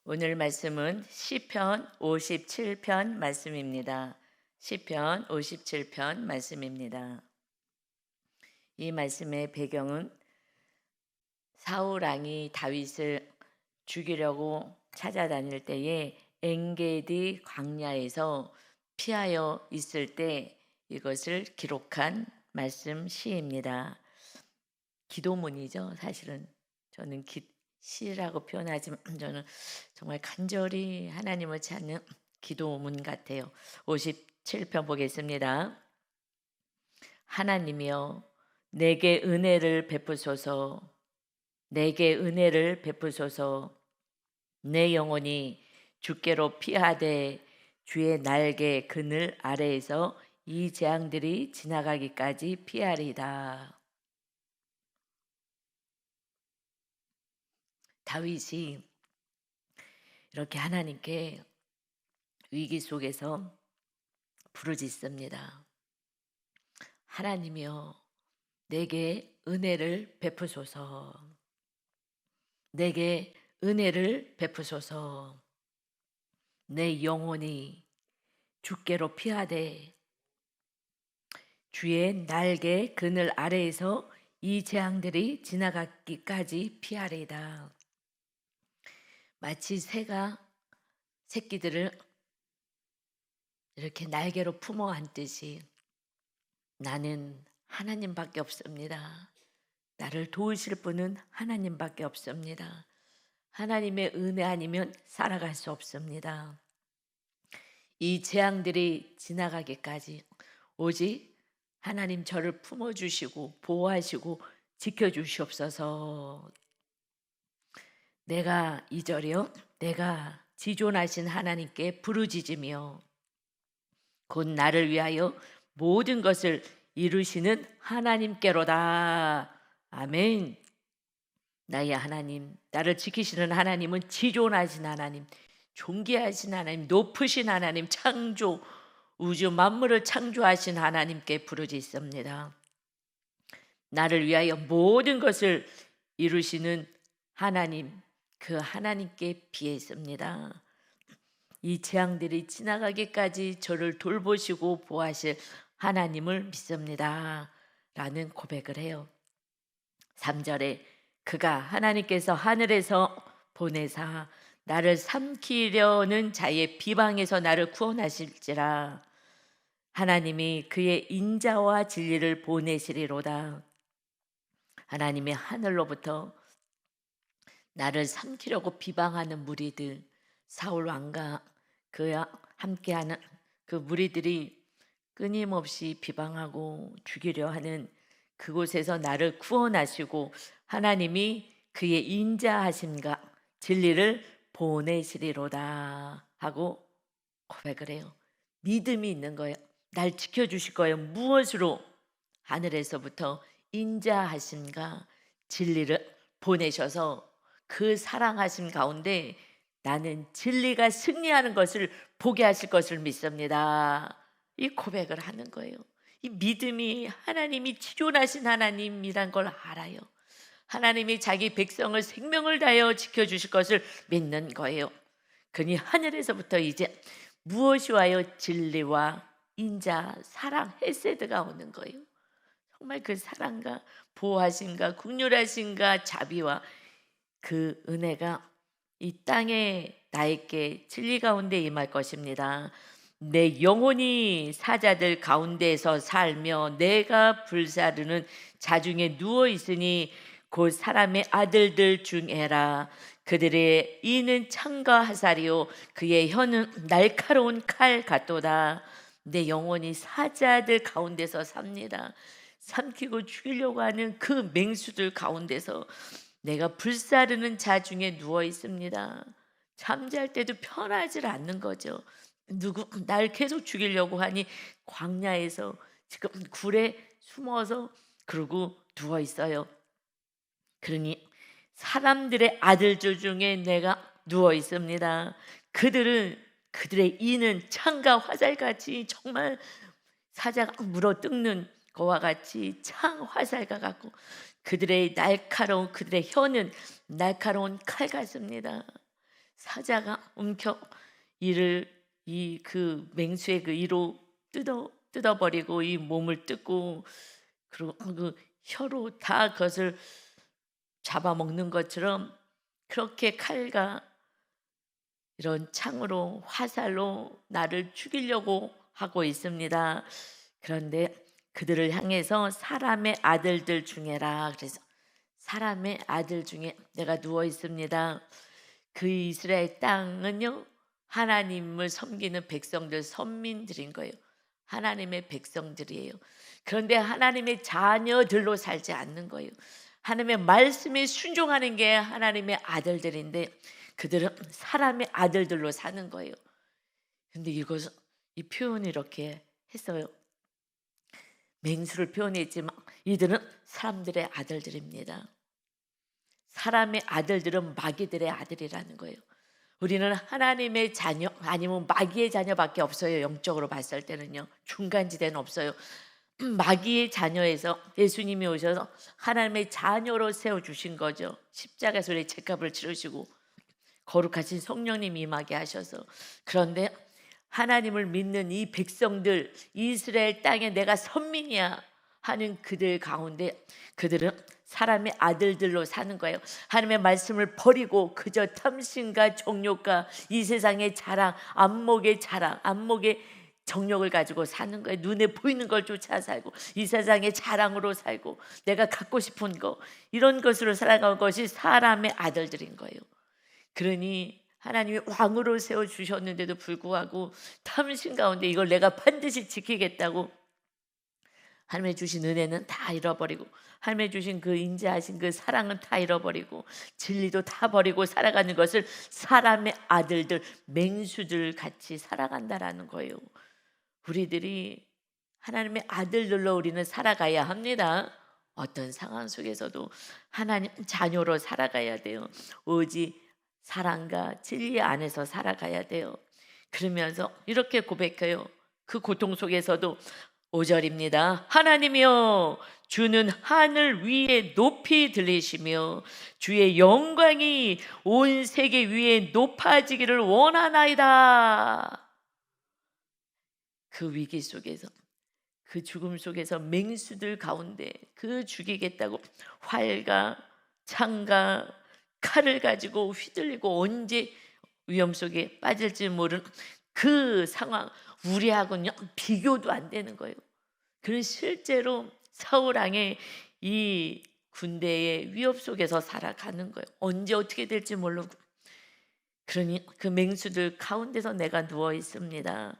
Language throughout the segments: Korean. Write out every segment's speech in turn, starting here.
오늘 말씀은 시편 57편 말씀입니다. 시편 57편 말씀입니다. 이 말씀의 배경은 사울 왕이 다윗을 죽이려고 찾아다닐 때에 엔게디 광야에서 피하여 있을 때 이것을 기록한 말씀 시입니다. 기도문이죠. 사실은 저는 시라고 표현하지만 저는 정말 간절히 하나님을 찾는 기도문 같아요. 57편 보겠습니다. 하나님이여 내게 은혜를 베푸소서. 내게 은혜를 베푸소서. 내 영혼이 주께로 피하되 주의 날개 그늘 아래에서 이 재앙들이 지나가기까지 피하리다. 다윗이 이렇게 하나님께 위기 속에서 부르짖습니다. 하나님이여 내게 은혜를 베푸소서. 내게 은혜를 베푸소서. 내 영혼이 주께로 피하되 주의 날개 그늘 아래에서 이 재앙들이 지나가기까지 피하리다. 마치 새가 새끼들을 이렇게 날개로 품어 안듯이 나는 하나님밖에 없습니다. 나를 도우실 분은 하나님밖에 없습니다. 하나님의 은혜 아니면 살아갈 수 없습니다. 이 재앙들이 지나가기까지 오직 하나님 저를 품어주시고 보호하시고 지켜주시옵소서. 내가 2절이요. 내가 지존하신 하나님께 부르짖으며 곧 나를 위하여 모든 것을 이루시는 하나님께로다. 아멘. 나의 하나님, 나를 지키시는 하나님은 지존하신 하나님, 존귀하신 하나님, 높으신 하나님, 창조, 우주 만물을 창조하신 하나님께 부르짖습니다. 나를 위하여 모든 것을 이루시는 하나님, 그 하나님께 비했습니다. 이 재앙들이 지나가기까지 저를 돌보시고 보호하실 하나님을 믿습니다. 라는 고백을 해요. 3절에 그가 하나님께서 하늘에서 보내사 나를 삼키려는 자의 비방에서 나를 구원하실지라. 하나님이 그의 인자와 진리를 보내시리로다. 하나님의 하늘로부터 나를 삼키려고 비방하는 무리들, 사울 왕과 그와 함께하는 그 무리들이 끊임없이 비방하고 죽이려 하는 그곳에서 나를 구원하시고 하나님이 그의 인자하심과 진리를 보내시리로다 하고 고백을 해요. 믿음이 있는 거예요. 날 지켜주실 거예요. 무엇으로? 하늘에서부터 인자하심과 진리를 보내셔서 그 사랑하심 가운데 나는 진리가 승리하는 것을 보게 하실 것을 믿습니다. 이 고백을 하는 거예요. 이 믿음이 하나님이 지존하신 하나님이란 걸 알아요. 하나님이 자기 백성을 생명을 다하여 지켜주실 것을 믿는 거예요. 그니 하늘에서부터 이제 무엇이 와요? 진리와 인자, 사랑, 헤세드가 오는 거예요. 정말 그 사랑과 보호하심과 긍휼하심과 자비와 그 은혜가 이 땅에 나에게 진리 가운데 임할 것입니다. 내 영혼이 사자들 가운데에서 살며 내가 불사르는 자중에 누워 있으니 곧 사람의 아들들 중에라. 그들의 이는 창과 화살이요 그의 혀는 날카로운 칼 같도다. 내 영혼이 사자들 가운데서 삽니다. 삼키고 죽이려고 하는 그 맹수들 가운데서 내가 불사르는 자 중에 누워 있습니다. 잠잘 때도 편하지 않는 거죠. 날 계속 죽이려고 하니 광야에서 지금 굴에 숨어서 그러고 누워 있어요. 그러니 사람들의 아들들 중에 내가 누워 있습니다. 그들의 이는 창과 화살같이 정말 사자가 물어뜯는 거와 같이 창 화살과 같고 그들의 혀는 날카로운 칼 같습니다. 사자가 움켜 이를 이 그 맹수의 그 이로 뜯어버리고 이 몸을 뜯고 그리고 그 혀로 다 그것을 잡아먹는 것처럼 그렇게 칼과 이런 창으로 화살로 나를 죽이려고 하고 있습니다. 그런데 그들을 향해서 사람의 아들들 중에라 그래서 사람의 아들 중에 내가 누워 있습니다. 그 이스라엘 땅은요 하나님을 섬기는 백성들 선민들인 거예요. 하나님의 백성들이에요. 그런데 하나님의 자녀들로 살지 않는 거예요. 하나님의 말씀에 순종하는 게 하나님의 아들들인데 그들은 사람의 아들들로 사는 거예요. 근데 이것은 이 표현이 이렇게 했어요. 맹수를 표현했지만 이들은 사람들의 아들들입니다. 사람의 아들들은 마귀들의 아들이라는 거예요. 우리는 하나님의 자녀 아니면 마귀의 자녀밖에 없어요. 영적으로 봤을 때는요. 중간지대는 없어요. 마귀의 자녀에서 예수님이 오셔서 하나님의 자녀로 세워주신 거죠. 십자가에서 우리의 죄값을 치르시고 거룩하신 성령님 임하게 하셔서. 그런데 하나님을 믿는 이 백성들 이스라엘 땅에 내가 선민이야 하는 그들 가운데 그들은 사람의 아들들로 사는 거예요. 하나님의 말씀을 버리고 그저 탐심과 정욕과 이 세상의 자랑, 안목의 자랑, 안목의 정욕을 가지고 사는 거예요. 눈에 보이는 걸 쫓아 살고 이 세상의 자랑으로 살고 내가 갖고 싶은 거 이런 것으로 살아가는 것이 사람의 아들들인 거예요. 그러니 하나님이 왕으로 세워주셨는데도 불구하고 탐심 가운데 이걸 내가 반드시 지키겠다고 하나님의 주신 은혜는 다 잃어버리고 하나님의 주신 그 인자하신 그 사랑은 다 잃어버리고 진리도 다 버리고 살아가는 것을 사람의 아들들 맹수들 같이 살아간다라는 거예요. 우리들이 하나님의 아들들로 우리는 살아가야 합니다. 어떤 상황 속에서도 하나님 자녀로 살아가야 돼요. 오직 사랑과 진리 안에서 살아가야 돼요. 그러면서 이렇게 고백해요. 그 고통 속에서도 5절입니다. 하나님이여 주는 하늘 위에 높이 들리시며 주의 영광이 온 세계 위에 높아지기를 원하나이다. 그 위기 속에서 그 죽음 속에서 맹수들 가운데 그 죽이겠다고 활과 창과 칼을 가지고 휘둘리고 언제 위험 속에 빠질지 모르는 그 상황 우리하고는 비교도 안 되는 거예요. 그런 실제로 사울 왕의 이 군대의 위협 속에서 살아가는 거예요. 언제 어떻게 될지 모르고. 그러니 그 맹수들 가운데서 내가 누워 있습니다.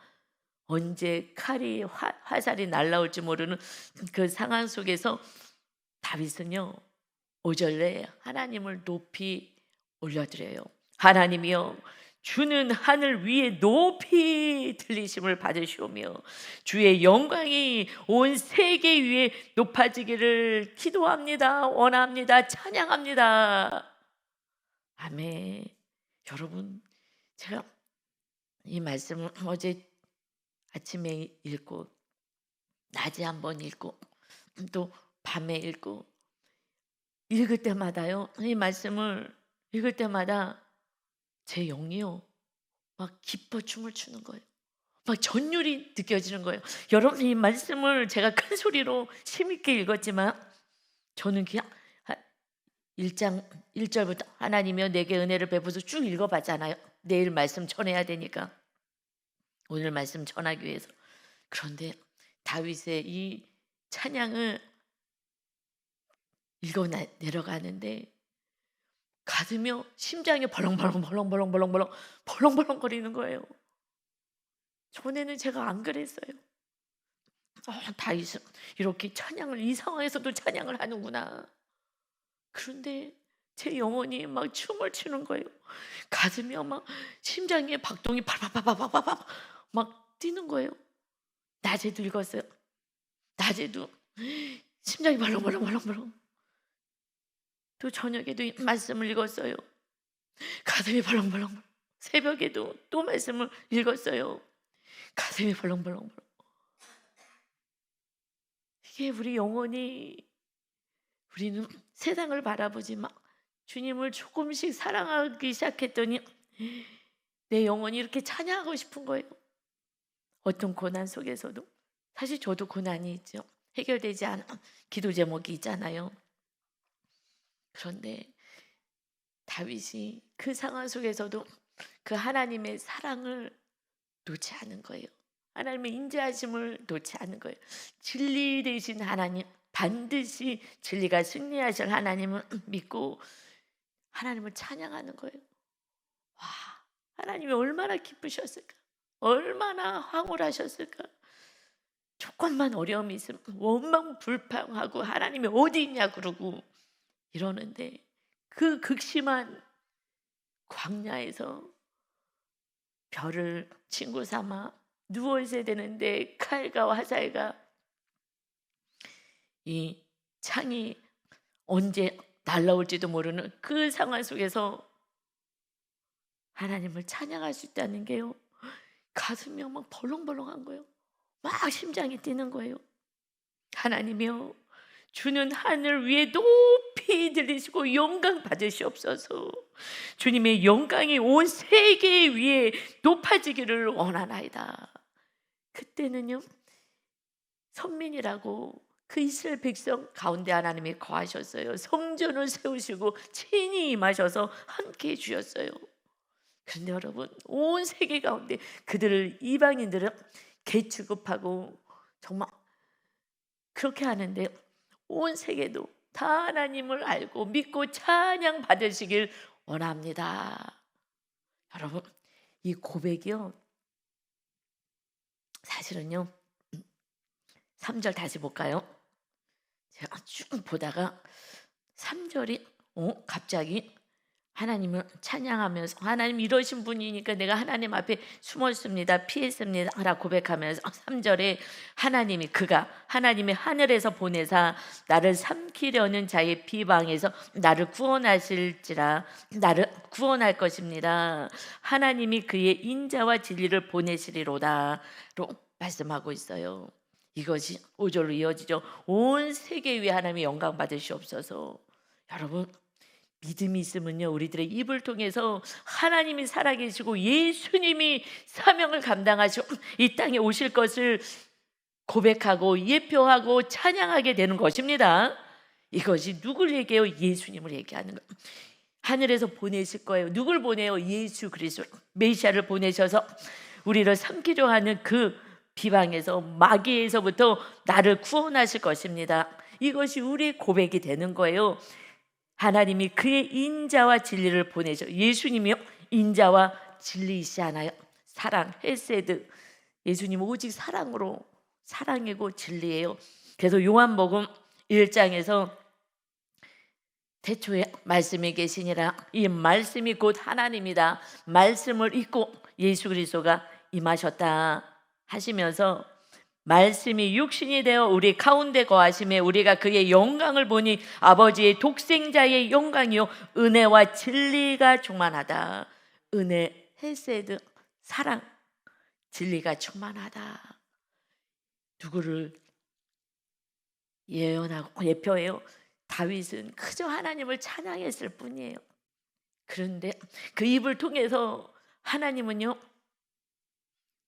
언제 칼이 화살이 날라올지 모르는 그 상황 속에서 다윗은요 5절에 하나님을 높이 올려드려요. 하나님이여 주는 하늘 위에 높이 들리심을 받으시오며 주의 영광이 온 세계 위에 높아지기를 기도합니다. 원합니다. 찬양합니다. 아멘. 여러분 제가 이 말씀을 어제 아침에 읽고 낮에 한번 읽고 또 밤에 읽고 읽을 때마다요 이 말씀을 읽을 때마다 제 영이요 막 기뻐 춤을 추는 거예요. 막 전율이 느껴지는 거예요. 여러분 이 말씀을 제가 큰 소리로 힘있게 읽었지만 저는 그냥 1장 1절부터 하나님이여 내게 은혜를 베푸소 쭉 읽어봤잖아요. 내일 말씀 전해야 되니까 오늘 말씀 전하기 위해서. 그런데 다윗의 이 찬양을 읽어 내려가는데 가슴이요 심장이 벌렁벌렁 거리는 거예요. 전에는 제가 안 그랬어요. 다윗은 이렇게 찬양을 이 상황에서도 찬양을 하는구나. 그런데 제 영혼이 막 춤을 추는 거예요. 가슴이요 막 심장의 박동이 팍팍팍팍팍팍 막 뛰는 거예요. 낮에도 읽었어요. 낮에도 심장이 벌렁벌렁. 또 저녁에도 이 말씀을 읽었어요. 가슴이 벌렁벌렁. 새벽에도 또 말씀을 읽었어요. 가슴이 벌렁벌렁. 이게 우리 영혼이 우리는 세상을 바라보지 막 주님을 조금씩 사랑하기 시작했더니 내 영혼이 이렇게 찬양하고 싶은 거예요. 어떤 고난 속에서도. 사실 저도 고난이 있죠. 해결되지 않은 기도 제목이 있잖아요. 그런데 다윗이 그 상황 속에서도 그 하나님의 사랑을 놓지 않은 거예요. 하나님의 인자하심을 놓지 않은 거예요. 진리 되신 하나님, 반드시 진리가 승리하실 하나님을 믿고 하나님을 찬양하는 거예요. 와, 하나님이 얼마나 기쁘셨을까? 얼마나 황홀하셨을까? 조금만 어려움이 있으면 원망불평하고 하나님이 어디 있냐 그러고 이러는데, 그 극심한 광야에서 별을 친구 삼아 누워 있어야 되는데 칼과 화살과 이 창이 언제 날라올지도 모르는 그 상황 속에서 하나님을 찬양할 수 있다는 게요, 가슴이 막 벌렁벌렁한 거예요. 막 심장이 뛰는 거예요. 하나님이요, 주는 하늘 위에 높이 들리시고 영광 받으시옵소서. 주님의 영광이 온 세계 위에 높아지기를 원하나이다. 그때는요, 선민이라고 그 이스라엘 백성 가운데 하나님이 거하셨어요. 성전을 세우시고 친히 임하셔서 함께 해주셨어요. 그런데 여러분, 온 세계 가운데 그들을, 이방인들은 개 취급하고 정말 그렇게 하는데, 온 세계도 다 하나님을 알고 믿고 찬양 받으시길 원합니다. 여러분, 이 고백이요, 사실은요, 3절 다시 볼까요? 제가 쭉 보다가 3절이 갑자기 하나님을 찬양하면서, 하나님 이러신 분이니까 내가 하나님 앞에 숨었습니다, 피했습니다 하라 고백하면서 3절에 하나님이, 그가 하나님이 하늘에서 보내사 나를 삼키려는 자의 비방에서 나를 구원하실지라, 나를 구원할 것입니다. 하나님이 그의 인자와 진리를 보내시리로다로 말씀하고 있어요. 이것이 5절로 이어지죠. 온 세계 위에 하나님의 영광 받으시옵소서. 여러분, 믿음이 있으면요, 우리들의 입을 통해서 하나님이 살아계시고 예수님이 사명을 감당하시고 이 땅에 오실 것을 고백하고 예표하고 찬양하게 되는 것입니다. 이것이 누굴 얘기해요? 예수님을 얘기하는 거예요. 하늘에서 보내실 거예요. 누굴 보내요? 예수 그리스도 메시아를 보내셔서 우리를 삼키려 하는 그 비방에서, 마귀에서부터 나를 구원하실 것입니다. 이것이 우리의 고백이 되는 거예요. 하나님이 그의 인자와 진리를 보내죠. 예수님이요, 인자와 진리이시잖아요. 사랑, 헤세드. 예수님 오직 사랑으로, 사랑이고 진리예요. 그래서 요한복음 1장에서 태초에 말씀이 계시니라, 이 말씀이 곧 하나님이다, 말씀을 잊고 예수 그리스도가 임하셨다 하시면서, 말씀이 육신이 되어 우리 가운데 거하심에 우리가 그의 영광을 보니 아버지의 독생자의 영광이요 은혜와 진리가 충만하다. 은혜, 헤세드, 사랑, 진리가 충만하다. 누구를 예언하고 예표해요? 다윗은 그저 하나님을 찬양했을 뿐이에요. 그런데 그 입을 통해서 하나님은요,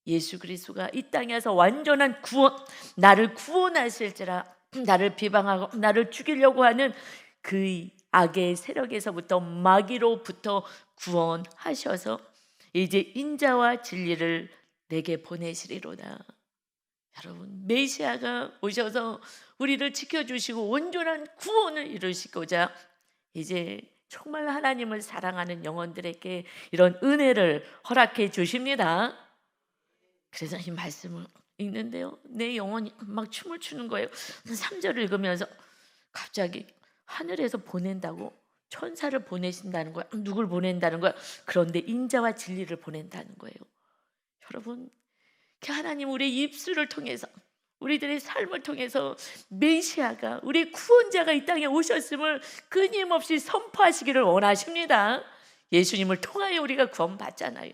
예수 그리스도가 이 땅에서 완전한 구원, 나를 구원하실지라, 나를 비방하고 나를 죽이려고 하는 그 악의 세력에서부터, 마귀로부터 구원하셔서 이제 인자와 진리를 내게 보내시리로다. 여러분, 메시아가 오셔서 우리를 지켜주시고 온전한 구원을 이루시고자 이제 정말 하나님을 사랑하는 영혼들에게 이런 은혜를 허락해 주십니다. 그래서 이 말씀을 읽는데요, 내 영혼이 막 춤을 추는 거예요. 3절을 읽으면서 갑자기 하늘에서 보낸다고, 천사를 보내신다는 거야. 누굴 보낸다는 거야? 그런데 인자와 진리를 보낸다는 거예요. 여러분, 그 하나님 우리의 입술을 통해서, 우리들의 삶을 통해서 메시아가, 우리 구원자가 이 땅에 오셨음을 끊임없이 선포하시기를 원하십니다. 예수님을 통하여 우리가 구원받잖아요.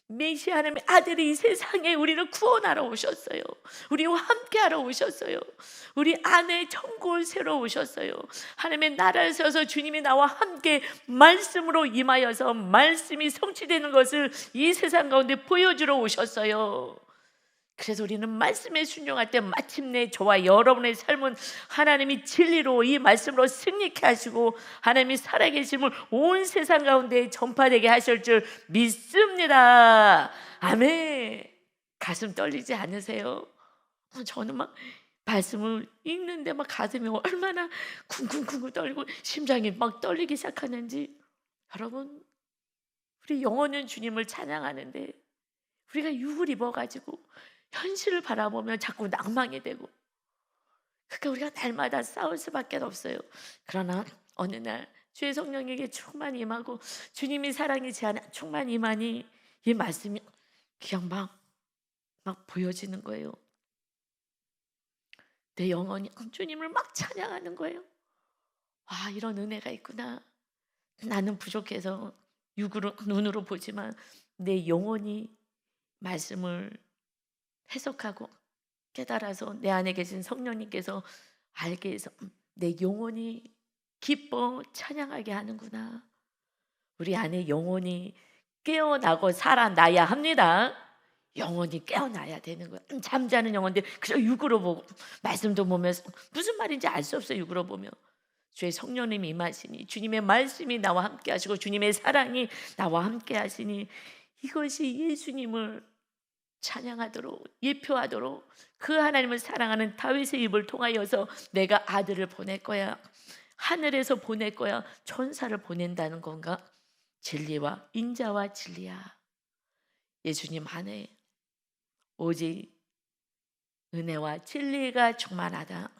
메시아 하나님의 아들이 이 세상에 우리를 구원하러 오셨어요. 우리와 함께하러 오셨어요. 우리 안에 천국을 새로 오셨어요. 하나님의 나라를 세워서 주님이 나와 함께 말씀으로 임하여서 말씀이 성취되는 것을 이 세상 가운데 보여주러 오셨어요. 그래서 우리는 말씀에 순종할 때 마침내 저와 여러분의 삶은 하나님이 진리로 이 말씀으로 승리케 하시고 하나님이 살아계심을 온 세상 가운데 전파되게 하실 줄 믿습니다. 아멘. 가슴 떨리지 않으세요? 저는 막 말씀을 읽는데 막 가슴이 얼마나 쿵쿵쿵쿵 떨리고 심장이 막 떨리기 시작하는지. 여러분, 우리 영원한 주님을 찬양하는데 우리가 육을 입어가지고 현실을 바라보면 자꾸 낭망이 되고, 그러니까 우리가 날마다 싸울 수밖에 없어요. 그러나 어느 날 주의 성령에게 충만 임하고 주님이 사랑이 제 안에 충만 임하니 이 말씀이 그냥 막 보여지는 거예요. 내 영혼이 주님을 막 찬양하는 거예요. 와, 이런 은혜가 있구나. 나는 부족해서 눈으로 보지만 내 영혼이 말씀을 해석하고 깨달아서 내 안에 계신 성령님께서 알게 해서 내 영혼이 기뻐 찬양하게 하는구나. 우리 안에 영혼이 깨어나고 살아나야 합니다. 영혼이 깨어나야 되는 거야. 잠자는 영혼들 그저 육으로 보고 말씀도 보면서 무슨 말인지 알 수 없어요. 육으로 보면 주의 성령님이 임하시니 주님의 말씀이 나와 함께 하시고 주님의 사랑이 나와 함께 하시니 이것이 예수님을 찬양하도록 예표하도록 그 하나님을 사랑하는 다윗의 입을 통하여서 내가 아들을 보낼 거야, 하늘에서 보낼 거야, 천사를 보낸다는 건가? 진리와 인자와 진리야. 예수님 안에 오직 은혜와 진리가 충만하다.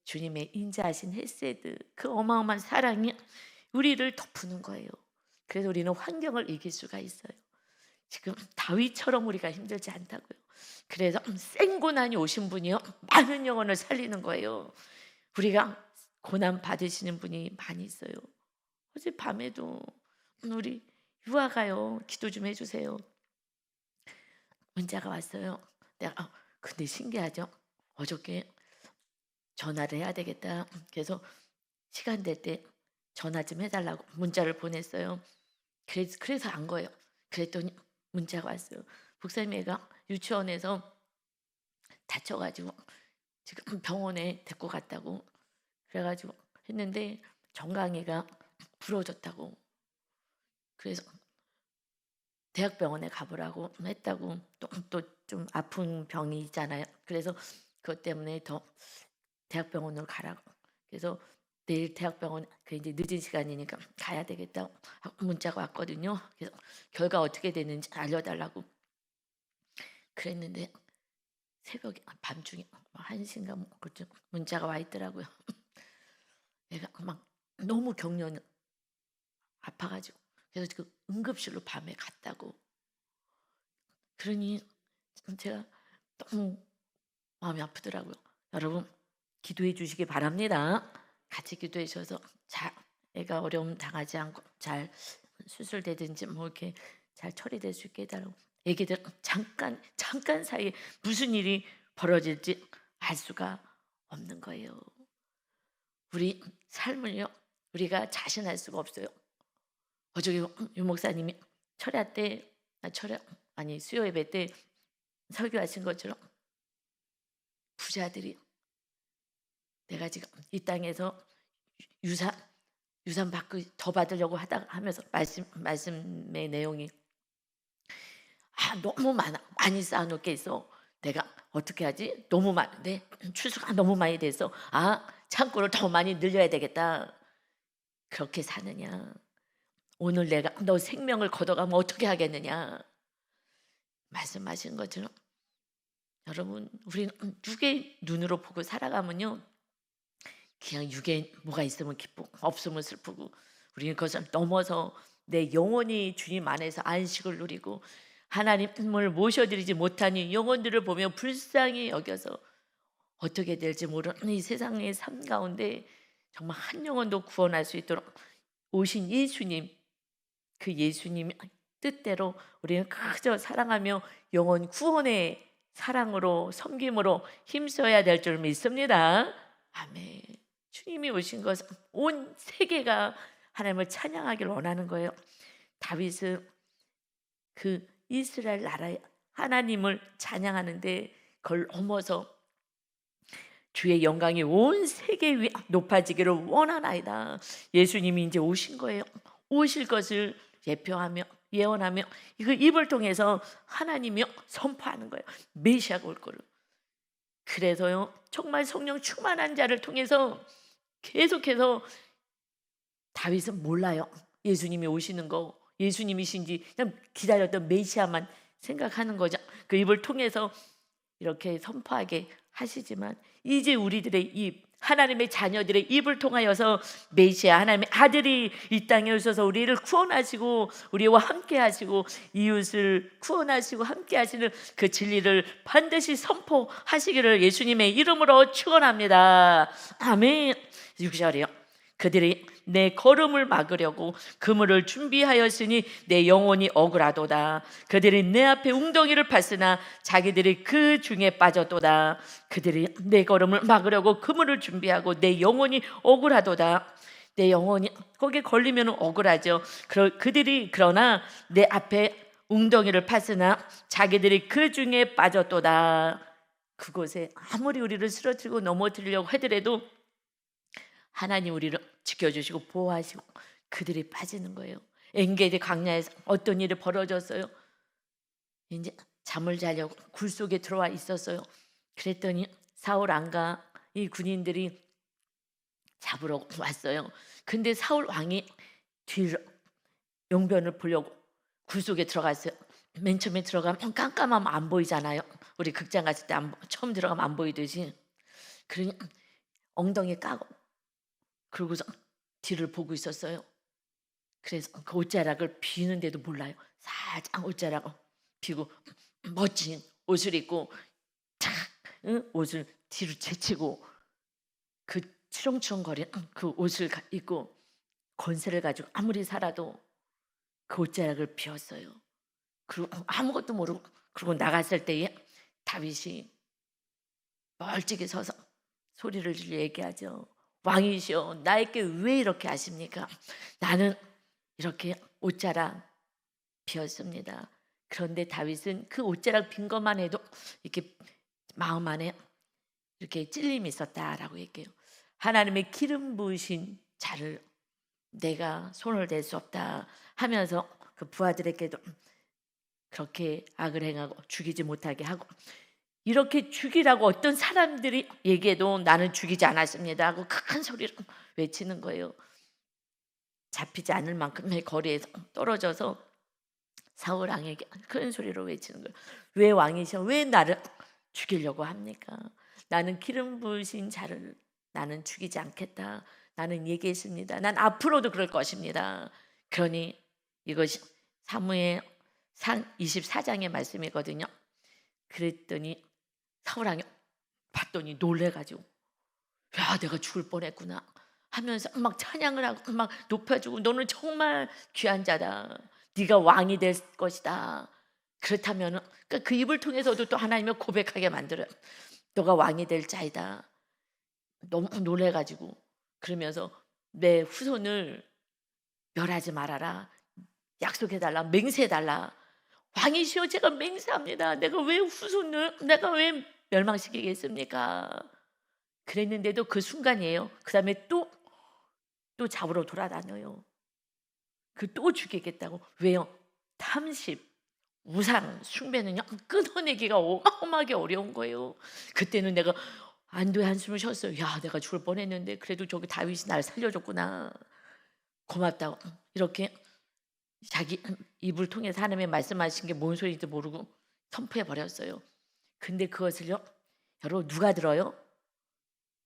주님의 인자하신 헤세드, 그 어마어마한 사랑이 우리를 덮는 거예요. 그래서 우리는 환경을 이길 수가 있어요. 지금 다윗처럼 우리가 힘들지 않다고요. 그래서 생고난이 오신 분이요 많은 영혼을 살리는 거예요. 우리가 고난 받으시는 분이 많이 있어요. 어젯밤에도 우리 유아가요 기도 좀 해주세요. 문자가 왔어요. 내가 근데 신기하죠. 어저께 전화를 해야 되겠다. 그래서 시간 될 때 전화 좀 해달라고 문자를 보냈어요. 그래서 안 거예요. 그랬더니 문자가 왔어요. 목사님 애가 유치원에서 다쳐가지고 지금 병원에 데리고 갔다고. 그래가지고 했는데 정강이가 부러졌다고. 그래서 대학병원에 가보라고 했다고. 또 좀 아픈 병이 있잖아요. 그래서 그것 때문에 더 대학병원으로 가라고. 그래서 내일 대학병원 이제 늦은 시간이니까 가야 되겠다 문자가 왔거든요. 그래서 결과 어떻게 되는지 알려달라고 그랬는데 새벽에 밤중에 1시인가 그쯤 문자가 와 있더라고요. 내가 막 너무 격려는 아파가지고 그래서 그 응급실로 밤에 갔다고. 그러니 제가 너무 마음이 아프더라고요. 여러분 기도해 주시기 바랍니다. 같이 기도해 주셔서 애가 어려움 당하지 않고 잘 수술되든지 뭐 이렇게 잘 처리될 수 있게 해달라고. 애기들 잠깐 사이에 무슨 일이 벌어질지 알 수가 없는 거예요. 우리 삶을요 우리가 자신할 수가 없어요. 어저께 유 목사님이 수요 예배 때 설교하신 것처럼 부자들이 내가 지금 이 땅에서 유산 받고 더 받으려고 하면서 말씀의 내용이 너무 많이 쌓아놓을 게 있어. 내가 어떻게 하지? 너무 많은데 추수가 너무 많이 돼서 창고를 더 많이 늘려야 되겠다. 그렇게 사느냐? 오늘 내가 너 생명을 걷어가면 어떻게 하겠느냐? 말씀하신 것처럼 여러분 우리는 육의 눈으로 보고 살아가면요 그냥 육에 뭐가 있으면 기쁘고 없으면 슬프고 우리는 그것을 넘어서 내 영혼이 주님 안에서 안식을 누리고 하나님을 모셔드리지 못하니 영혼들을 보며 불쌍히 여겨서 어떻게 될지 모르는 이 세상의 삶 가운데 정말 한 영혼도 구원할 수 있도록 오신 예수님, 그 예수님이 뜻대로 우리는 그저 사랑하며 영혼 구원의 사랑으로 섬김으로 힘써야 될 줄 믿습니다. 아멘. 주님이 오신 것은 온 세계가 하나님을 찬양하길 원하는 거예요. 다윗은 그 이스라엘 나라의 하나님을 찬양하는데 그걸 넘어서 주의 영광이 온 세계 위에 높아지기를 원하나이다. 예수님이 이제 오신 거예요. 오실 것을 예표하며 예언하며 그 입을 통해서 하나님이 선포하는 거예요. 메시아가 올 거를. 그래서요, 정말 성령 충만한 자를 통해서 계속해서 다윗은 몰라요. 예수님이 오시는 거, 예수님이신지 그냥 기다렸던 메시아만 생각하는 거죠. 그 입을 통해서 이렇게 선포하게 하시지만 이제 우리들의 입, 하나님의 자녀들의 입을 통하여서 메시아 하나님의 아들이 이 땅에 오셔서 우리를 구원하시고 우리와 함께 하시고 이웃을 구원하시고 함께 하시는 그 진리를 반드시 선포하시기를 예수님의 이름으로 축원합니다. 아멘. 6절이요. 그들이 내 걸음을 막으려고 그물을 준비하였으니 내 영혼이 억울하도다. 그들이 내 앞에 웅덩이를 팠으나 자기들이 그 중에 빠졌도다. 그들이 내 걸음을 막으려고 그물을 준비하고 내 영혼이 억울하도다. 내 영혼이 거기에 걸리면 억울하죠. 그들이 그러나 내 앞에 웅덩이를 팠으나 자기들이 그 중에 빠졌도다. 그곳에 아무리 우리를 쓰러뜨리고 넘어뜨리려고 하더라도 하나님 우리를 지켜주시고 보호하시고 그들이 빠지는 거예요. 엔게디 광야에서 어떤 일이 벌어졌어요. 이제 잠을 자려고 굴 속에 들어와 있었어요. 그랬더니 사울 왕과 이 군인들이 잡으러 왔어요. 근데 사울 왕이 뒤로 용변을 보려고 굴 속에 들어갔어요. 맨 처음에 들어가면 깜깜하면 안 보이잖아요. 우리 극장 갔을 때 처음 들어가면 안 보이듯이. 그러니 엉덩이 까고 그러고서 뒤를 보고 있었어요. 그래서 그 옷자락을 비는데도 몰라요. 살짝 옷자락을 비고 멋진 옷을 입고 탁 옷을 뒤로 제치고 그 추렁추렁거리는 그 옷을 입고 권세를 가지고 아무리 살아도 그 옷자락을 비웠어요. 그리고 아무것도 모르고 그러고 나갔을 때에 다윗이 멀찍이 서서 소리를 질러 얘기하죠. 왕이시여 나에게 왜 이렇게 하십니까? 나는 이렇게 옷자락 비었습니다. 그런데 다윗은 그 옷자락 빈 것만 해도 이렇게 마음 안에 이렇게 찔림이 있었다라고 얘기해요. 하나님의 기름 부으신 자를 내가 손을 댈 수 없다 하면서 그 부하들에게도 그렇게 악을 행하고 죽이지 못하게 하고 이렇게 죽이라고 어떤 사람들이 얘기해도 나는 죽이지 않았습니다 하고 큰 소리로 외치는 거예요. 잡히지 않을 만큼의 거리에서 떨어져서 사울 왕에게 큰 소리로 외치는 거예요. 왜 왕이셔? 왜 나를 죽이려고 합니까? 나는 기름 부으신 자를 나는 죽이지 않겠다. 나는 얘기했습니다. 난 앞으로도 그럴 것입니다. 그러니 이것이 사무엘 상 24장의 말씀이거든요. 그랬더니 사울 왕이 봤더니 놀래가지고 야 내가 죽을 뻔했구나 하면서 막 찬양을 하고 막 높여주고 너는 정말 귀한 자다. 네가 왕이 될 것이다. 그렇다면 그 입을 통해서도 또 하나님을 고백하게 만들어요. 너가 왕이 될 자이다. 너무 놀래가지고 그러면서 내 후손을 멸하지 말아라. 약속해달라. 맹세해달라. 왕이시여 제가 맹세합니다. 내가 왜 후손을 내가 왜 멸망시키겠습니까? 그랬는데도 그 순간이에요. 그 다음에 또 잡으러 돌아다녀요. 그 또 죽이겠다고. 왜요? 탐심, 우상, 숭배는요 끊어내기가 어마어마하게 어려운 거예요. 그때는 내가 안도의 한숨을 쉬었어요. 야 내가 죽을 뻔했는데 그래도 저기 다윗이 날 살려줬구나. 고맙다고 이렇게 자기 입을 통해서 하나님의 말씀하신 게 뭔 소리인지 모르고 선포해 버렸어요. 근데 그것을요 여러분 누가 들어요?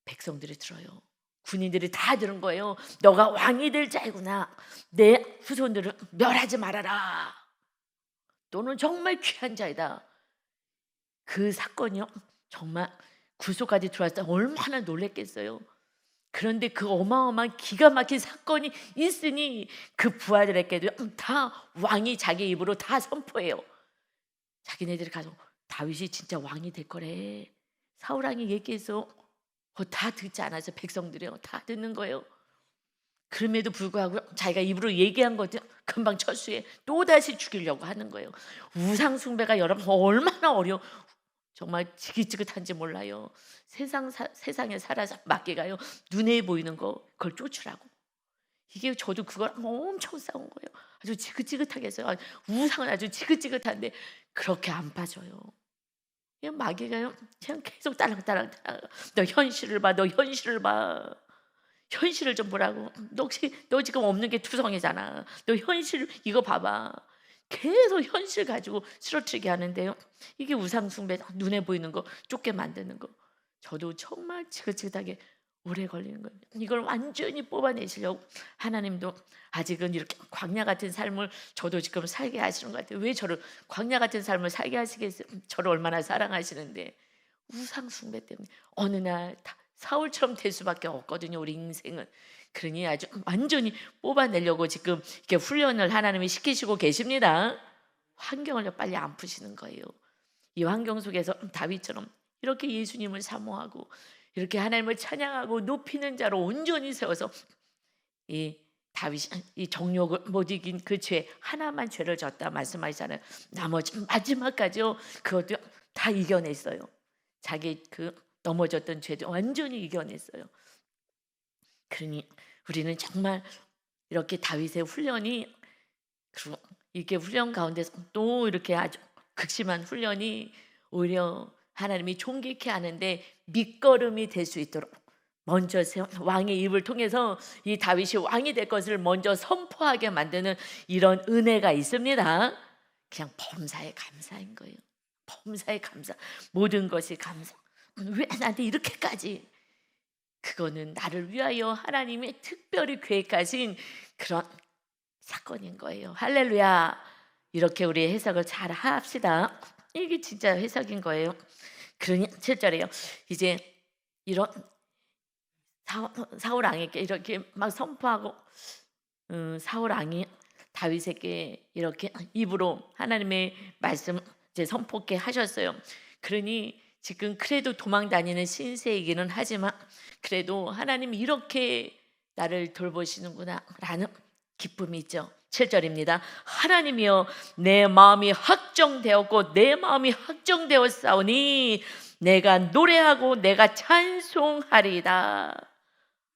백성들이 들어요. 군인들이 다 들은 거예요. 너가 왕이 될 자이구나. 내 후손들을 멸하지 말아라. 너는 정말 귀한 자이다. 그 사건이요 정말 구속까지 들어왔을 때 얼마나 놀랬겠어요. 그런데 그 어마어마한 기가 막힌 사건이 있으니 그 부하들에게도 다 왕이 자기 입으로 다 선포해요. 자기네들이 가서 다윗이 진짜 왕이 될 거래. 사울 왕이 얘기해서 다 듣지 않아서 백성들이요 다 듣는 거예요. 그럼에도 불구하고 자기가 입으로 얘기한 것들 금방 철수해 또다시 죽이려고 하는 거예요. 우상 숭배가 여러분 얼마나 정말 지긋지긋한지 몰라요. 세상에 살아서 맡기가요. 눈에 보이는 거 그걸 쫓으라고. 이게 저도 그걸 엄청 싸운 거예요. 아주 지긋지긋하게 해서 우상은 아주 지긋지긋한데 그렇게 안 빠져요. 마귀가요 그냥 계속 따랑따랑 너 현실을 봐, 너 현실을 봐. 현실을 좀 보라고. 너 지금 없는 게 투성이잖아. 너 현실 이거 봐봐. 계속 현실 가지고 쓰러뜨리게 하는데요. 이게 우상숭배, 눈에 보이는 거 쫓게 만드는 거. 저도 정말 지긋지긋하게 오래 걸리는 거예요. 이걸 완전히 뽑아내시려고 하나님도 아직은 이렇게 광야 같은 삶을 저도 지금 살게 하시는 것 같아요. 왜 저를 광야 같은 삶을 살게 하시겠어요? 저를 얼마나 사랑하시는데 우상숭배 때문에 어느 날 사울처럼 될 수밖에 없거든요. 우리 인생은. 그러니 아주 완전히 뽑아내려고 지금 이렇게 훈련을 하나님이 시키시고 계십니다. 환경을 빨리 안 푸시는 거예요. 이 환경 속에서 다윗처럼 이렇게 예수님을 사모하고 이렇게 하나님을 찬양하고 높이는 자로 온전히 세워서 이 다윗이 이 정욕을 못 이긴 그 죄 하나만 죄를 졌다 말씀하시잖아요. 나머지 마지막까지요 그것도 다 이겨냈어요. 자기 그 넘어졌던 죄도 완전히 이겨냈어요. 그러니 우리는 정말 이렇게 다윗의 훈련이 이렇게 훈련 가운데서 또 이렇게 아주 극심한 훈련이 오히려 하나님이 존귀케 하는데 밑거름이 될 수 있도록 먼저 왕의 입을 통해서 이 다윗이 왕이 될 것을 먼저 선포하게 만드는 이런 은혜가 있습니다. 그냥 범사에 감사인 거예요. 범사에 감사. 모든 것이 감사. 왜 나한테 이렇게까지? 그거는 나를 위하여 하나님이 특별히 계획하신 그런 사건인 거예요. 할렐루야. 이렇게 우리 해석을 잘 합시다. 이게 진짜 해석인 거예요. 그러니 7절에요. 이제 이런 사울 왕에게 이렇게 막 선포하고 사울 왕이 다윗에게 이렇게 입으로 하나님의 말씀 이제 선포케 하셨어요. 그러니 지금 그래도 도망 다니는 신세이기는 하지만 그래도 하나님이 이렇게 나를 돌보시는구나 라는 기쁨이 있죠. 7절입니다. 하나님이여 내 마음이 확정되었고 내 마음이 확정되었사오니 내가 노래하고 내가 찬송하리이다.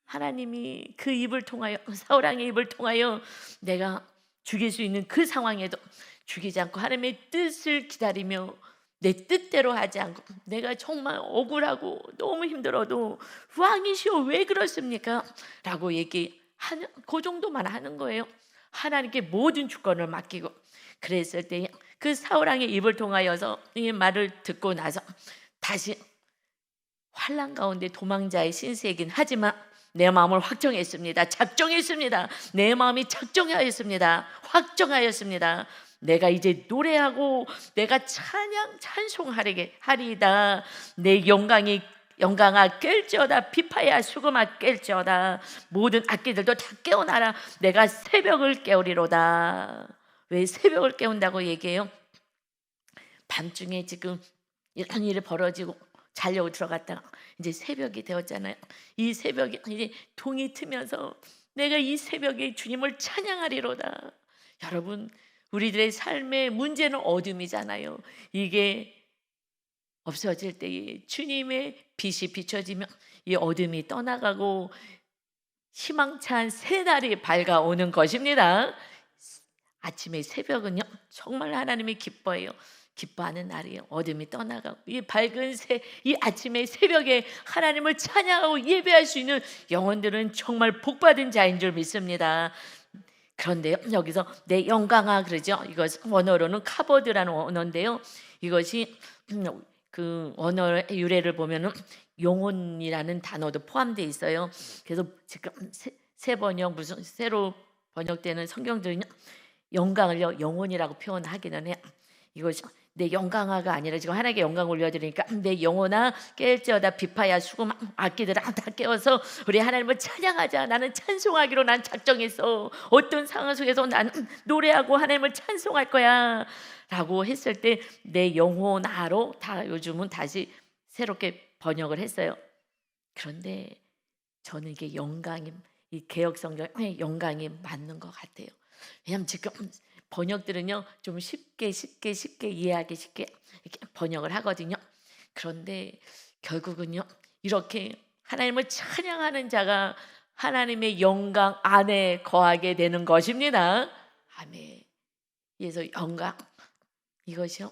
하나님이 그 입을 통하여 사울왕의 입을 통하여 내가 죽일 수 있는 그 상황에도 죽이지 않고 하나님의 뜻을 기다리며 내 뜻대로 하지 않고 내가 정말 억울하고 너무 힘들어도 왕이시여 왜 그렇습니까? 라고 얘기하는 그 정도만 하는 거예요. 하나님께 모든 주권을 맡기고 그랬을 때 그 사울왕의 입을 통하여서 이 말을 듣고 나서 다시 환난 가운데 도망자의 신세이긴 하지만 내 마음을 확정했습니다. 작정했습니다. 내 마음이 작정하였습니다. 확정하였습니다. 내가 이제 노래하고 내가 찬송하리이다. 내 영광아 깰지어다. 비파야 수금아 깰지어다. 모든 악기들도 다 깨어나라. 내가 새벽을 깨우리로다. 왜 새벽을 깨운다고 얘기해요? 밤중에 지금 이런 일이 벌어지고 자려고 들어갔다가 이제 새벽이 되었잖아요. 이 새벽이 이제 동이 트면서 내가 이 새벽에 주님을 찬양하리로다. 여러분 우리들의 삶의 문제는 어둠이잖아요. 이게 없어질 때에 주님의 빛이 비춰지면 이 어둠이 떠나가고 희망찬 새날이 밝아오는 것입니다. 아침의 새벽은요 정말 하나님이 기뻐하는 날이에요. 어둠이 떠나가고 이 밝은 이 아침의 새벽에 하나님을 찬양하고 예배할 수 있는 영혼들은 정말 복받은 자인 줄 믿습니다. 그런데요 여기서 내 영광아 그러죠. 이것 원어로는 카보드라는 원어인데요. 이것이 그 원어의 유래를 보면은 영혼이라는 단어도 포함되어 있어요. 그래서 지금 새 번역 무슨 새로 번역되는 성경들은요 영광을요 영혼이라고 표현하기는 해요. 이것이 내 영광아가 아니라 지금 하나님께 영광 올려드리니까 내 영혼아 깰지어다 비파야 수금 악기들아 다 깨어서 우리 하나님을 찬양하자. 나는 찬송하기로 난 작정했어. 어떤 상황 속에서 나는 노래하고 하나님을 찬송할 거야 라고 했을 때 내 영혼아로 다 요즘은 다시 새롭게 번역을 했어요. 그런데 저는 이게 영광이, 이 개역성경의 영광이 맞는 것 같아요. 왜냐하면 지금 번역들은요 좀 쉽게 이해하기 쉽게 이렇게 번역을 하거든요. 그런데 결국은요 이렇게 하나님을 찬양하는 자가 하나님의 영광 안에 거하게 되는 것입니다. 아멘. 그래서 영광 이것이요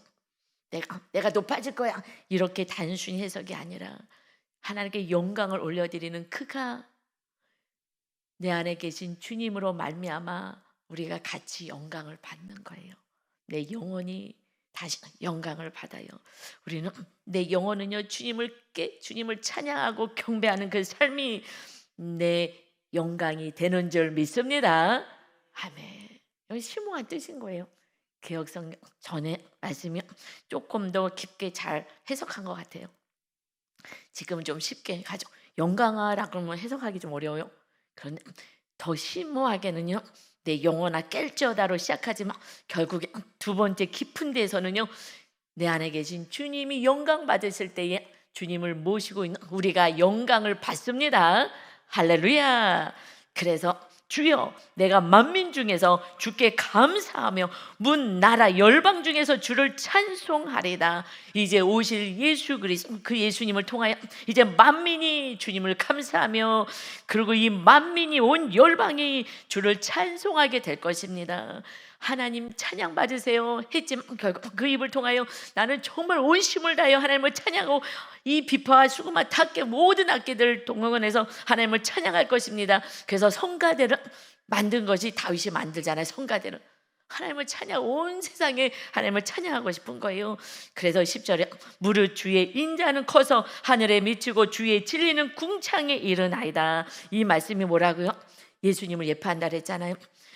내가 높아질 거야 이렇게 단순히 해석이 아니라 하나님께 영광을 올려드리는 그가 내 안에 계신 주님으로 말미암아 우리가 같이 영광을 받는 거예요. 내 영혼이 다시 영광을 받아요. 우리는 내 영혼은요 주님을 찬양하고 경배하는 그 삶이 내 영광이 되는 줄 믿습니다. 아멘. 여기 심오한 뜻인 거예요. 개역성경 전에 말씀이 조금 더 깊게 잘 해석한 것 같아요. 지금은 좀 쉽게 가죠. 영광하라 그러면 해석하기 좀 어려워요. 그런데 더 심오하게는요 내 영혼아 깰지어다로 시작하지만 결국에 두 번째 깊은 데에서는요 내 안에 계신 주님이 영광 받으실 때에 주님을 모시고 있는 우리가 영광을 받습니다. 할렐루야. 그래서 주여 내가 만민 중에서 주께 감사하며 문 나라 열방 중에서 주를 찬송하리다. 이제 오실 예수 그리스도 그 예수님을 통하여 이제 만민이 주님을 감사하며 그리고 이 만민이 온 열방이 주를 찬송하게 될 것입니다. 하나님 찬양 받으세요 했지만 결국 그 입을 통하여 나는 정말 온 힘을 다하여 하나님을 찬양하고 이 비파와 수금과 탁계 모든 악기들 동원해서 하나님을 찬양할 것입니다. 그래서 성가대를 만든 것이 다윗이 만들잖아요. 성가대를 하나님을 찬양 온 세상에 하나님을 찬양하고 싶은 거예요. 그래서 10절에 무릇 주의 인자는 커서 하늘에 미치고 주의 진리는 궁창에 이르나이다. 이 말씀이 뭐라고요? 예수님을 예표한다 그랬잖아요.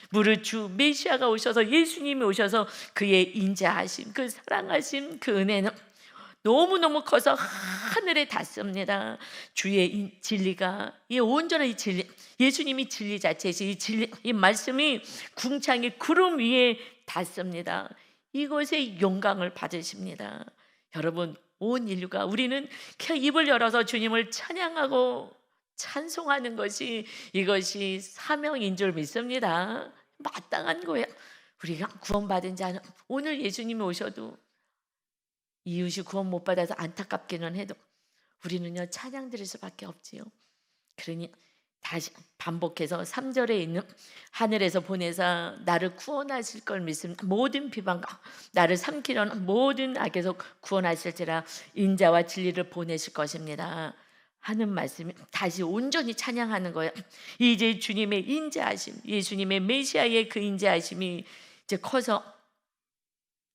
무릇 주 메시아가 오셔서 예수님이 오셔서 그의 인자하심 그 사랑하심 그 은혜는 너무너무 커서 하늘에 닿습니다. 주의 진리가 이 온전한 이 진리 예수님이 진리 자체이시 이 진리 이 말씀이 궁창의 구름 위에 닿습니다. 이것의 영광을 받으십니다. 여러분 온 인류가 우리는 그냥 입을 열어서 주님을 찬양하고 찬송하는 것이 이것이 사명인 줄 믿습니다. 마땅한 거예요. 우리가 구원받은 자는 오늘 예수님이 오셔도 이웃이 구원 못 받아서 안타깝기는 해도 우리는요 찬양 드릴 수밖에 없지요. 그러니 다시 반복해서 3절에 있는 하늘에서 보내사 나를 구원하실 걸 믿습니다. 모든 비방과 나를 삼키려는 모든 악에서 구원하실지라 인자와 진리를 보내실 것입니다 하는 말씀이 다시 온전히 찬양하는 거예요. 이제 주님의 인자하심 예수님의 메시아의 그 인자하심이 이제 커서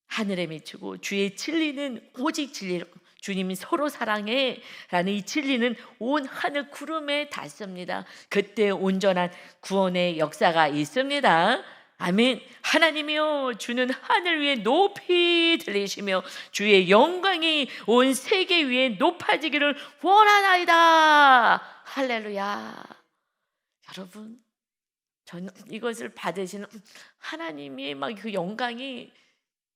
하늘에 미치고 주의 진리는 오직 진리로 주님이 서로 사랑해 라는 이 진리는 온 하늘 구름에 닿습니다. 그때 온전한 구원의 역사가 있습니다. 아멘. 하나님이여 주는 하늘 위에 높이 들리시며 주의 영광이 온 세계 위에 높아지기를 원하나이다. 할렐루야. 여러분 저는 이것을 받으시는 하나님의 막 그 영광이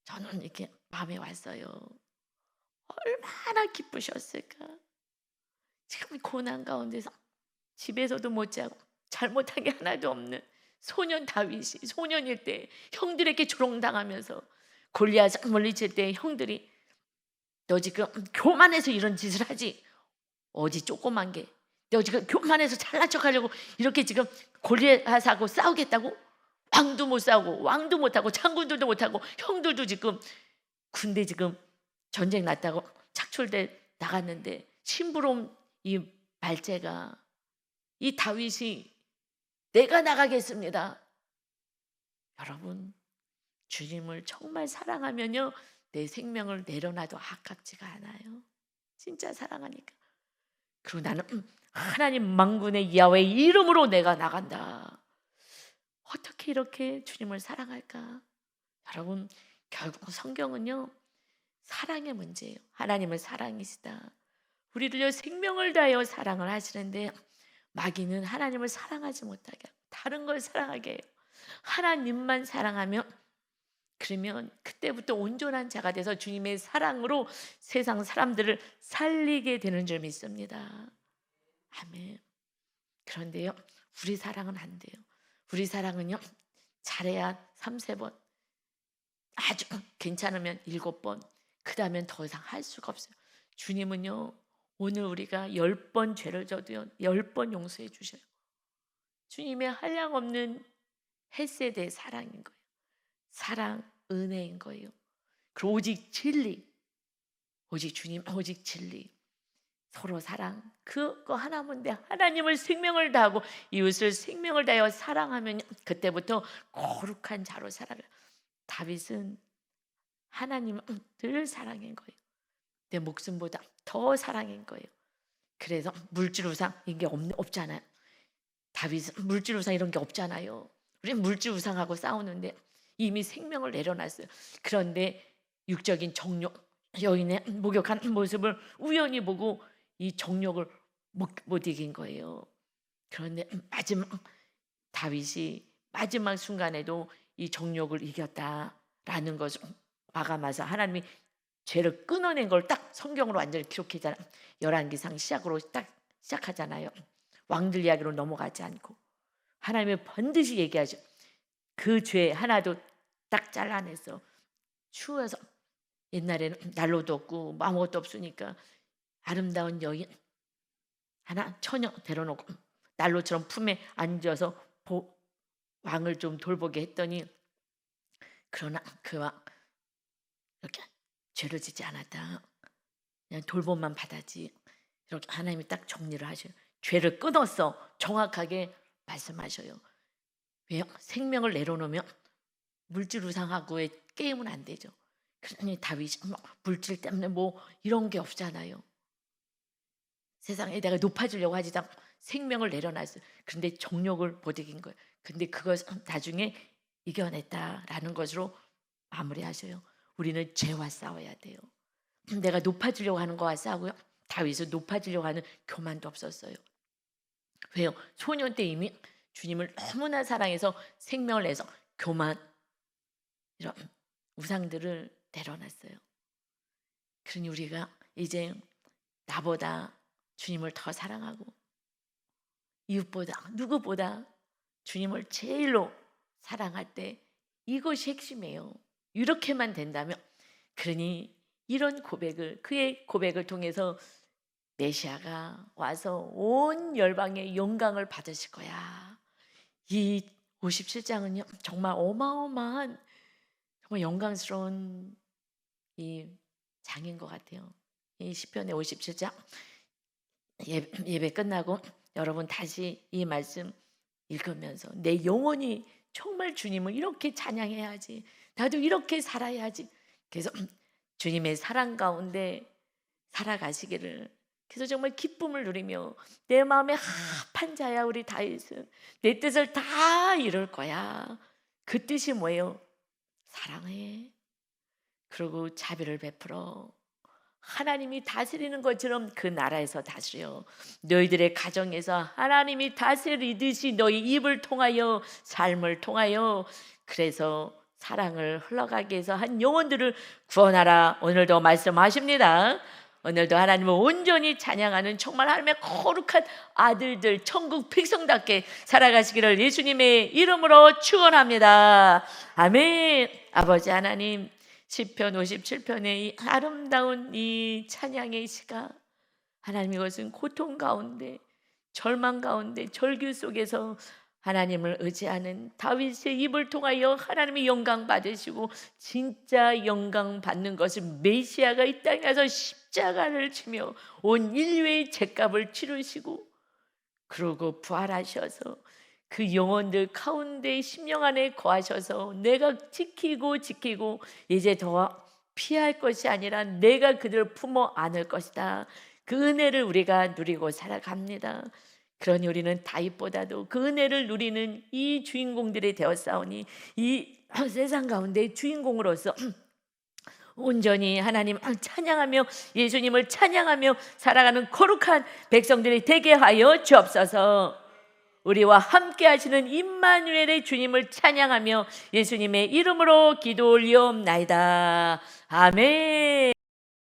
저는 이렇게 마음에 왔어요. 얼마나 기쁘셨을까. 지금 고난 가운데서 집에서도 못 자고 잘못한 게 하나도 없는 소년 다윗이 소년일 때 형들에게 조롱당하면서 골리앗을 물리칠 때 형들이 너 지금 교만해서 이런 짓을 하지 어디 조그만 게 너 지금 교만해서 잘난 척하려고 이렇게 지금 골리앗하고 싸우겠다고? 왕도 못 싸우고 왕도 못하고 장군들도 못하고 형들도 지금 군대 지금 전쟁 났다고 착출돼 나갔는데 심부름 이 말제가 이 다윗이 내가 나가겠습니다. 여러분 주님을 정말 사랑하면요 내 생명을 내려놔도 아깝지가 않아요. 진짜 사랑하니까. 그리고 나는 하나님 만군의 야훼 이름으로 내가 나간다. 어떻게 이렇게 주님을 사랑할까? 여러분 결국 성경은요, 사랑의 문제예요. 하나님은 사랑이시다. 우리들요 생명을 다하여 사랑을 하시는데 마귀는 하나님을 사랑하지 못하게 하고 다른 걸 사랑하게 해요. 하나님만 사랑하면 그러면 그때부터 온전한 자가 돼서 주님의 사랑으로 세상 사람들을 살리게 되는 줄 믿습니다. 아멘. 그런데요, 우리 사랑은 안 돼요. 우리 사랑은요, 잘해야 3-4번, 아주 괜찮으면 7번, 그 다음엔 더 이상 할 수가 없어요. 주님은요, 오늘 우리가 10번 죄를 져도요 10번 용서해 주셔요. 주님의 한량없는 헬세대 사랑인 거예요. 사랑, 은혜인 거예요. 그리고 오직 진리, 오직 주님, 오직 진리, 서로 사랑, 그거 하나면 돼. 하나님을 생명을 다하고 이웃을 생명을 다하여 사랑하면 그때부터 거룩한 자로 살아가요. 다윗은 하나님을 늘 사랑인 거예요. 내 목숨보다 더 사랑인 거예요. 그래서 물질 우상 이게 없잖아요. 다윗은 물질 우상 이런 게 없잖아요. 우리는 물질 우상하고 싸우는데 이미 생명을 내려놨어요. 그런데 육적인 정욕, 여인의 목욕한 모습을 우연히 보고 이 정욕을 못 이긴 거예요. 그런데 마지막 다윗이 마지막 순간에도 이 정욕을 이겼다라는 것을 마감해서 하나님이 죄를 끊어낸 걸 딱 성경으로 완전히 기록했잖아요. 열왕기상 시작으로 딱 시작하잖아요. 왕들 이야기로 넘어가지 않고 하나님이 반드시 얘기하죠. 그 죄 하나도 딱 잘라내서 추워서 옛날에는 난로도 없고 아무것도 없으니까 아름다운 여인 하나 처녀 데려놓고 난로처럼 품에 앉아서 왕을 좀 돌보게 했더니 그러나 그 왕 이렇게 죄를 짓지 않았다. 그냥 돌봄만 받았지. 이렇게 하나님이 딱 정리를 하셔요. 죄를 끊었어. 정확하게 말씀하셔요. 왜요? 생명을 내려놓으면 물질 우상하고의 게임은 안 되죠. 그러니 다윗이 물질 때문에 뭐 이런 게 없잖아요. 세상에 내가 높아지려고 하지 않고 생명을 내려놨어요. 그런데 정욕을 못 이긴 거예요. 근데 그것을 나중에 이겨냈다라는 것으로 마무리하셔요. 우리는 죄와 싸워야 돼요. 내가 높아지려고 하는 거와 싸우고요. 다윗은 높아지려고 하는 교만도 없었어요. 왜요? 소년 때 이미 주님을 너무나 사랑해서 생명을 내서 교만 이런 우상들을 내려놨어요. 그러니 우리가 이제 나보다 주님을 더 사랑하고 이웃보다 누구보다 주님을 제일로 사랑할 때 이것이 핵심이에요. 이렇게만 된다면 그러니 이런 고백을 그의 고백을 통해서 메시아가 와서 온 열방의 영광을 받으실 거야. 이 57장은요 정말 어마어마한 정말 영광스러운 이 장인 것 같아요. 이 시편의 57장 예배 끝나고 여러분 다시 이 말씀 읽으면서 내 영혼이 정말 주님을 이렇게 찬양해야지. 나도 이렇게 살아야지. 그래서 주님의 사랑 가운데 살아가시기를 그래서 정말 기쁨을 누리며 내 마음에 합한 자야 우리 다윗은 내 뜻을 다 이룰 거야. 그 뜻이 뭐예요? 사랑해. 그리고 자비를 베풀어. 하나님이 다스리는 것처럼 그 나라에서 다스려. 너희들의 가정에서 하나님이 다스리듯이 너희 입을 통하여 삶을 통하여 그래서 사랑을 흘러가게 해서 한 영혼들을 구원하라. 오늘도 말씀하십니다. 오늘도 하나님을 온전히 찬양하는 정말 하나님의 거룩한 아들들 천국 백성답게 살아가시기를 예수님의 이름으로 축원합니다. 아멘. 아버지 하나님 시편 57편의 이 아름다운 이 찬양의 시가 하나님 이것은 고통 가운데 절망 가운데 절규 속에서 하나님을 의지하는 다윗의 입을 통하여 하나님의 영광 받으시고 진짜 영광 받는 것은 메시아가 이 땅에 와서 십자가를 지며 온 인류의 죄값을 치르시고 그러고 부활하셔서 그 영혼들 가운데 심령 안에 거하셔서 내가 지키고 이제 더 피할 것이 아니라 내가 그들을 품어 안을 것이다. 그 은혜를 우리가 누리고 살아갑니다. 그러니 우리는 다윗보다도 그 은혜를 누리는 이 주인공들이 되었사오니 이 세상 가운데 주인공으로서 온전히 하나님 찬양하며 예수님을 찬양하며 살아가는 거룩한 백성들이 되게 하여 주옵소서. 우리와 함께 하시는 임마누엘의 주님을 찬양하며 예수님의 이름으로 기도 올리옵나이다. 아멘.